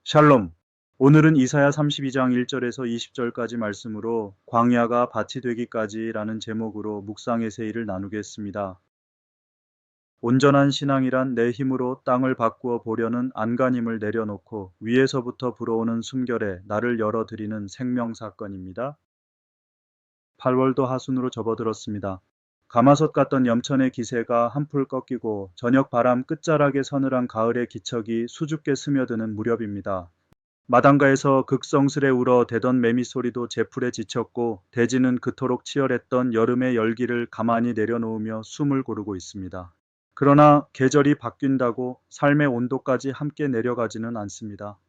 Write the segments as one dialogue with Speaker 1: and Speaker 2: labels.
Speaker 1: 샬롬. 오늘은 이사야 32장 1절에서 20절까지 말씀으로 광야가 밭이 되기까지라는 제목으로 묵상의 세일을 나누겠습니다. 온전한 신앙이란 내 힘으로 땅을 바꾸어 보려는 안간힘을 내려놓고 위에서부터 불어오는 숨결에 나를 열어드리는 생명사건입니다. 8월도 하순으로 접어들었습니다. 가마솥 같던 염천의 기세가 한풀 꺾이고 저녁 바람 끝자락에 서늘한 가을의 기척이 수줍게 스며드는 무렵입니다. 마당가에서 극성스레 울어대던 매미 소리도 제풀에 지쳤고 대지는 그토록 치열했던 여름의 열기를 가만히 내려놓으며 숨을 고르고 있습니다. 그러나 계절이 바뀐다고 삶의 온도까지 함께 내려가지는 않습니다.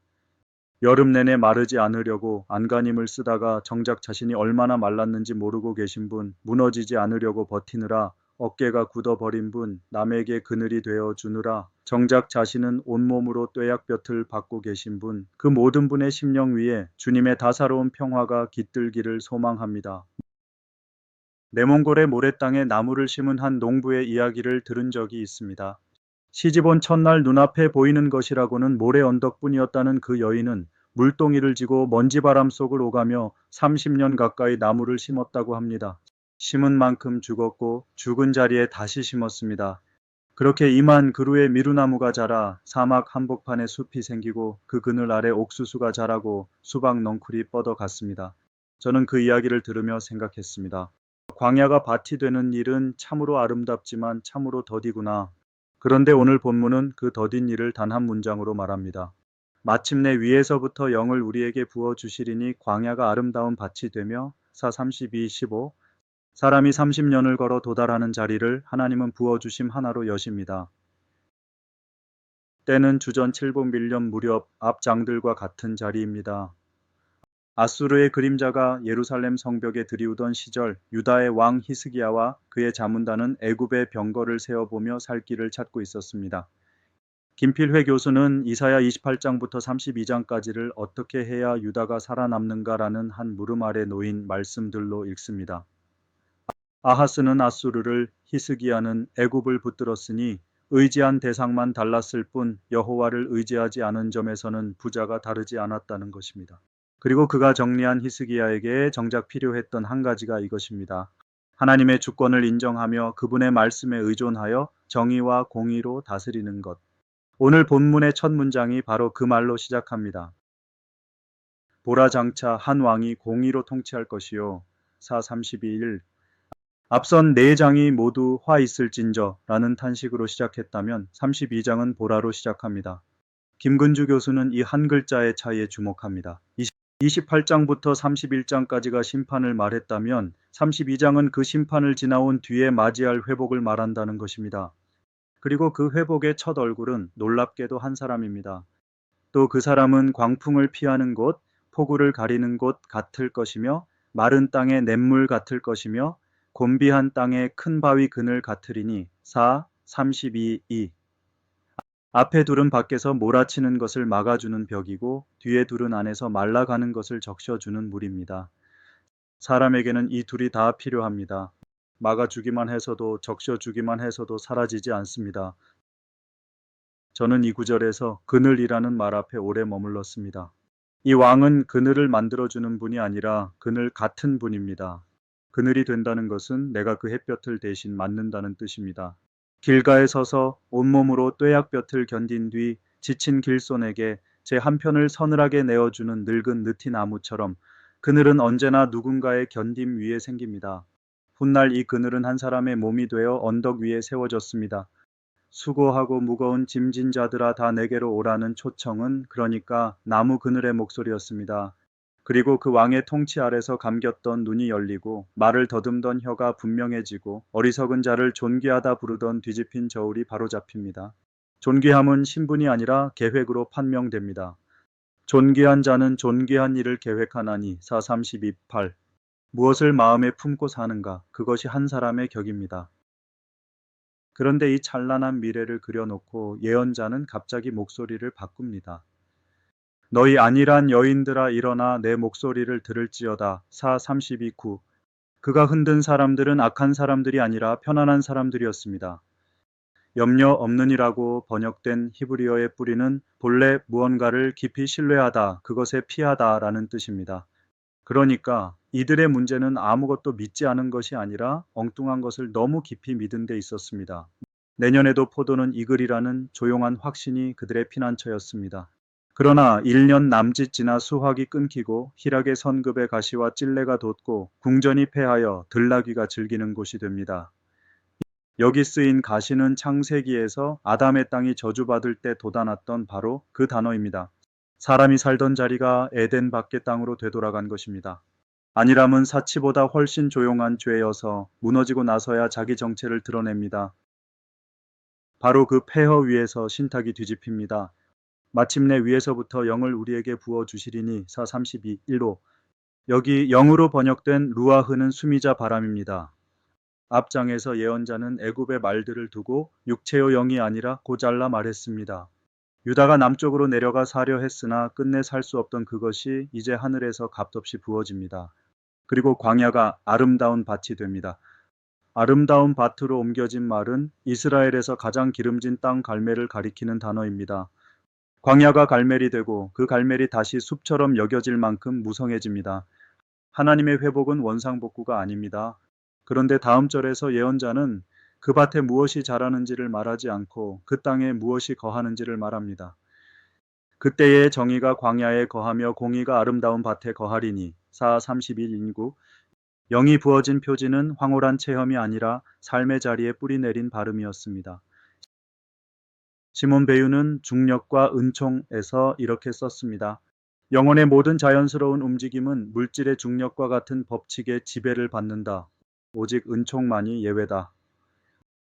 Speaker 1: 여름 내내 마르지 않으려고 안간힘을 쓰다가 정작 자신이 얼마나 말랐는지 모르고 계신 분, 무너지지 않으려고 버티느라 어깨가 굳어버린 분, 남에게 그늘이 되어 주느라 정작 자신은 온몸으로 뙤약볕을 받고 계신 분, 그 모든 분의 심령 위에 주님의 다사로운 평화가 깃들기를 소망합니다. 내몽골의 모래땅에 나무를 심은 한 농부의 이야기를 들은 적이 있습니다. 시집 온 첫날 눈앞에 보이는 것이라고는 모래 언덕뿐이었다는 그 여인은 물동이를 지고 먼지바람 속을 오가며 30년 가까이 나무를 심었다고 합니다. 심은 만큼 죽었고 죽은 자리에 다시 심었습니다. 그렇게 이만 그루에 미루나무가 자라 사막 한복판에 숲이 생기고 그 그늘 아래 옥수수가 자라고 수박 넝쿨이 뻗어갔습니다. 저는 그 이야기를 들으며 생각했습니다. 광야가 밭이 되는 일은 참으로 아름답지만 참으로 더디구나. 그런데 오늘 본문은 그 더딘 일을 단 한 문장으로 말합니다. 마침내 위에서부터 영을 우리에게 부어주시리니 광야가 아름다운 밭이 되며 사 32:15 사람이 30년을 걸어 도달하는 자리를 하나님은 부어주심 하나로 여십니다. 때는 주전 700년 무렵 앞장들과 같은 자리입니다. 아수르의 그림자가 예루살렘 성벽에 들이우던 시절 유다의 왕 히스기야와 그의 자문단은 애굽의 병거를 세어보며 살 길을 찾고 있었습니다. 김필회 교수는 이사야 28장부터 32장까지를 어떻게 해야 유다가 살아남는가라는 한 물음 아래 놓인 말씀들로 읽습니다. 아하스는 아수르를, 히스기야는 애굽을 붙들었으니 의지한 대상만 달랐을 뿐 여호와를 의지하지 않은 점에서는 부자가 다르지 않았다는 것입니다. 그리고 그가 정리한 히스기야에게 정작 필요했던 한 가지가 이것입니다. 하나님의 주권을 인정하며 그분의 말씀에 의존하여 정의와 공의로 다스리는 것. 오늘 본문의 첫 문장이 바로 그 말로 시작합니다. 보라 장차 한 왕이 공의로 통치할 것이요. 사 32일 앞선 4장이 모두 화 있을진저 라는 탄식으로 시작했다면 32장은 보라로 시작합니다. 김근주 교수는 이 한 글자의 차이에 주목합니다. 28장부터 31장까지가 심판을 말했다면 32장은 그 심판을 지나온 뒤에 맞이할 회복을 말한다는 것입니다. 그리고 그 회복의 첫 얼굴은 놀랍게도 한 사람입니다. 또 그 사람은 광풍을 피하는 곳, 폭우를 가리는 곳 같을 것이며 마른 땅의 냇물 같을 것이며 곤비한 땅의 큰 바위 그늘 같으리니 4, 32, 2 앞에 둘은 밖에서 몰아치는 것을 막아주는 벽이고 뒤에 둘은 안에서 말라가는 것을 적셔주는 물입니다. 사람에게는 이 둘이 다 필요합니다. 막아주기만 해서도 적셔주기만 해서도 사라지지 않습니다. 저는 이 구절에서 그늘이라는 말 앞에 오래 머물렀습니다. 이 왕은 그늘을 만들어주는 분이 아니라 그늘 같은 분입니다. 그늘이 된다는 것은 내가 그 햇볕을 대신 맞는다는 뜻입니다. 길가에 서서 온몸으로 뙤약볕을 견딘 뒤 지친 길손에게 제 한편을 서늘하게 내어주는 늙은 느티나무처럼 그늘은 언제나 누군가의 견딤 위에 생깁니다. 훗날 이 그늘은 한 사람의 몸이 되어 언덕 위에 세워졌습니다. 수고하고 무거운 짐진 자들아 다 내게로 오라는 초청은 그러니까 나무 그늘의 목소리였습니다. 그리고 그 왕의 통치 아래서 감겼던 눈이 열리고 말을 더듬던 혀가 분명해지고 어리석은 자를 존귀하다 부르던 뒤집힌 저울이 바로잡힙니다. 존귀함은 신분이 아니라 계획으로 판명됩니다. 존귀한 자는 존귀한 일을 계획하나니 432:8 무엇을 마음에 품고 사는가 그것이 한 사람의 격입니다. 그런데 이 찬란한 미래를 그려놓고 예언자는 갑자기 목소리를 바꿉니다. 너희 안일한 여인들아 일어나 내 목소리를 들을지어다. 4:32-9 그가 흔든 사람들은 악한 사람들이 아니라 편안한 사람들이었습니다. 염려 없느니라고 번역된 히브리어의 뿌리는 본래 무언가를 깊이 신뢰하다, 그것에 피하다라는 뜻입니다. 그러니까 이들의 문제는 아무것도 믿지 않은 것이 아니라 엉뚱한 것을 너무 깊이 믿은 데 있었습니다. 내년에도 포도는 익으리라는 조용한 확신이 그들의 피난처였습니다. 그러나 1년 남짓 지나 수확이 끊기고 희락의 선급의 가시와 찔레가 돋고 궁전이 패하여 들나귀가 즐기는 곳이 됩니다. 여기 쓰인 가시는 창세기에서 아담의 땅이 저주받을 때 돋아났던 바로 그 단어입니다. 사람이 살던 자리가 에덴 밖의 땅으로 되돌아간 것입니다. 아니람은 사치보다 훨씬 조용한 죄여서 무너지고 나서야 자기 정체를 드러냅니다. 바로 그 폐허 위에서 신탁이 뒤집힙니다. 마침내 위에서부터 영을 우리에게 부어주시리니 사 32, 1로 여기 영으로 번역된 루아흐는 수미자 바람입니다. 앞장에서 예언자는 애굽의 말들을 두고 육체의 영이 아니라 고잘라 말했습니다. 유다가 남쪽으로 내려가 사려 했으나 끝내 살 수 없던 그것이 이제 하늘에서 값없이 부어집니다. 그리고 광야가 아름다운 밭이 됩니다. 아름다운 밭으로 옮겨진 말은 이스라엘에서 가장 기름진 땅 갈멜을 가리키는 단어입니다. 광야가 갈멜이 되고 그 갈멜이 다시 숲처럼 여겨질 만큼 무성해집니다. 하나님의 회복은 원상복구가 아닙니다. 그런데 다음 절에서 예언자는 그 밭에 무엇이 자라는지를 말하지 않고 그 땅에 무엇이 거하는지를 말합니다. 그때의 정의가 광야에 거하며 공의가 아름다운 밭에 거하리니 사 31인구 영이 부어진 표지는 황홀한 체험이 아니라 삶의 자리에 뿌리 내린 발음이었습니다. 시몬 베유는 중력과 은총에서 이렇게 썼습니다. 영혼의 모든 자연스러운 움직임은 물질의 중력과 같은 법칙의 지배를 받는다. 오직 은총만이 예외다.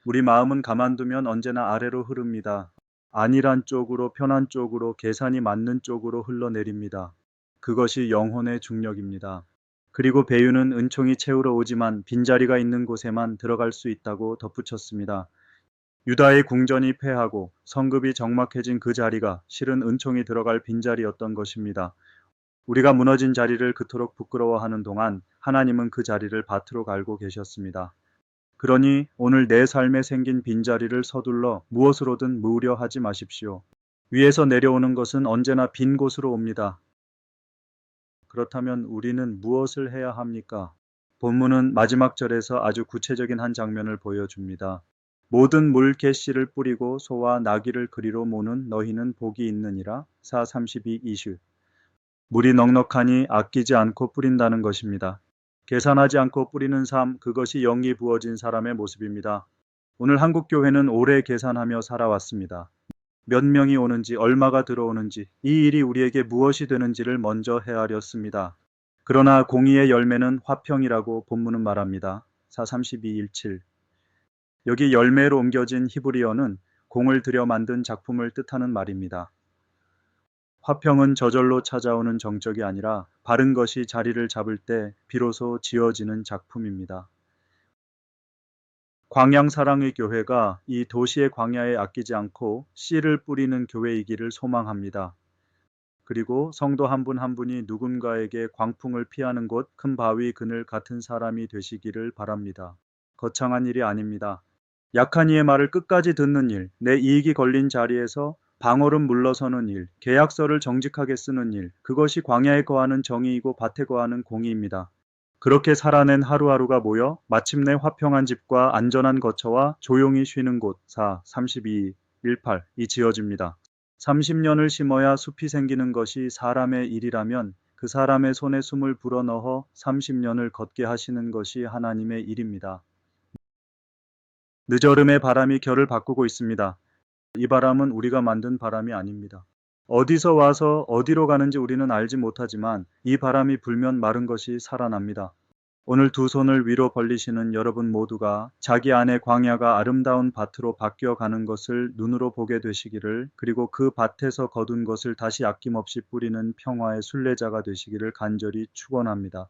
Speaker 1: 우리 마음은 가만두면 언제나 아래로 흐릅니다. 안일한 쪽으로, 편한 쪽으로, 계산이 맞는 쪽으로 흘러내립니다. 그것이 영혼의 중력입니다. 그리고 배유는 은총이 채우러 오지만 빈자리가 있는 곳에만 들어갈 수 있다고 덧붙였습니다. 유다의 궁전이 패하고 성급이 적막해진 그 자리가 실은 은총이 들어갈 빈자리였던 것입니다. 우리가 무너진 자리를 그토록 부끄러워하는 동안 하나님은 그 자리를 밭으로 갈고 계셨습니다. 그러니 오늘 내 삶에 생긴 빈자리를 서둘러 무엇으로든 무료하지 마십시오. 위에서 내려오는 것은 언제나 빈 곳으로 옵니다. 그렇다면 우리는 무엇을 해야 합니까? 본문은 마지막 절에서 아주 구체적인 한 장면을 보여줍니다. 모든 물개씨를 뿌리고 소와 나귀를 그리로 모는 너희는 복이 있느니라. 사 32, 20. 물이 넉넉하니 아끼지 않고 뿌린다는 것입니다. 계산하지 않고 뿌리는 삶, 그것이 영이 부어진 사람의 모습입니다. 오늘 한국교회는 오래 계산하며 살아왔습니다. 몇 명이 오는지, 얼마가 들어오는지, 이 일이 우리에게 무엇이 되는지를 먼저 헤아렸습니다. 그러나 공의의 열매는 화평이라고 본문은 말합니다. 사 32, 17. 여기 열매로 옮겨진 히브리어는 공을 들여 만든 작품을 뜻하는 말입니다. 화평은 저절로 찾아오는 정적이 아니라 바른 것이 자리를 잡을 때 비로소 지어지는 작품입니다. 광양사랑의 교회가 이 도시의 광야에 아끼지 않고 씨를 뿌리는 교회이기를 소망합니다. 그리고 성도 한 분 한 분이 누군가에게 광풍을 피하는 곳, 큰 바위 그늘 같은 사람이 되시기를 바랍니다. 거창한 일이 아닙니다. 약한 이의 말을 끝까지 듣는 일, 내 이익이 걸린 자리에서 방어름 물러서는 일, 계약서를 정직하게 쓰는 일, 그것이 광야에 거하는 정의이고 밭에 거하는 공의입니다. 그렇게 살아낸 하루하루가 모여 마침내 화평한 집과 안전한 거처와 조용히 쉬는 곳, 4, 32, 18이 지어집니다. 30년을 심어야 숲이 생기는 것이 사람의 일이라면 그 사람의 손에 숨을 불어넣어 30년을 걷게 하시는 것이 하나님의 일입니다. 늦어름의 바람이 결을 바꾸고 있습니다. 이 바람은 우리가 만든 바람이 아닙니다. 어디서 와서 어디로 가는지 우리는 알지 못하지만 이 바람이 불면 마른 것이 살아납니다. 오늘 두 손을 위로 벌리시는 여러분 모두가 자기 안의 광야가 아름다운 밭으로 바뀌어 가는 것을 눈으로 보게 되시기를, 그리고 그 밭에서 거둔 것을 다시 아낌없이 뿌리는 평화의 순례자가 되시기를 간절히 축원합니다.